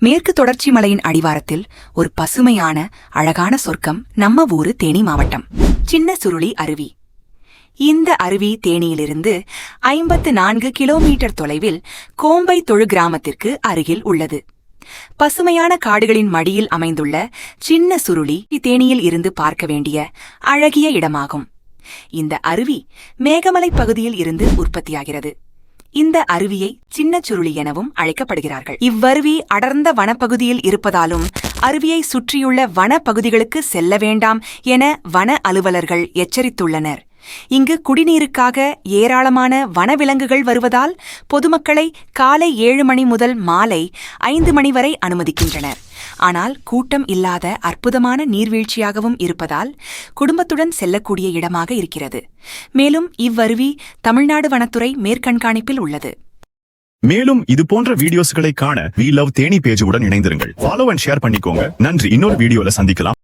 மேற்கு தொடர்ச்சி மலையின் அடிவாரத்தில் ஒரு பசுமையான அழகான சொர்க்கம் நம்ம ஊரு தேனி மாவட்டம். சின்ன சுருளி அருவி. இந்த அருவி தேனியிலிருந்து 54 கிலோமீட்டர் தொலைவில் கோம்பை தொழு கிராமத்திற்கு அருகில் உள்ளது. பசுமையான காடுகளின் மடியில் அமைந்துள்ள சின்ன சுருளி தேனியில் இருந்து பார்க்க வேண்டிய அழகிய இடமாகும். இந்த அருவி மேகமலை பகுதியில் இருந்து உற்பத்தியாகிறது. இந்த அருவியை சின்ன சுருளி எனவும் அழைக்கப்படுகிறார்கள். இவ்வருவி அடர்ந்த வனப்பகுதியில் இருப்பதாலும் அருவியை சுற்றியுள்ள வனப்பகுதிகளுக்கு செல்ல வேண்டாம் என வன அலுவலர்கள் எச்சரித்துள்ளனர். இங்கு குடிநீருக்காக ஏராளமான வனவிலங்குகள் வருவதால் பொதுமக்களை காலை 7 மணி முதல் மாலை 5 மணி வரை அனுமதிக்கின்றனர். ஆனால் கூட்டம் இல்லாத அற்புதமான நீர்வீழ்ச்சியாகவும் இருப்பதால் குடும்பத்துடன் செல்லக்கூடிய இடமாக இருக்கிறது. மேலும் இவ்வருவி தமிழ்நாடு வனத்துறை மேற்கண்காணிப்பில் உள்ளது. மேலும் இது போன்ற வீடியோஸ்களை காண We Love தேனி பேஜுடன் இணைந்திருங்கள். ஃபாலோ அண்ட் ஷேர் பண்ணிக்கோங்க. நன்றி. இன்னொரு வீடியோல சந்திக்கலாம்.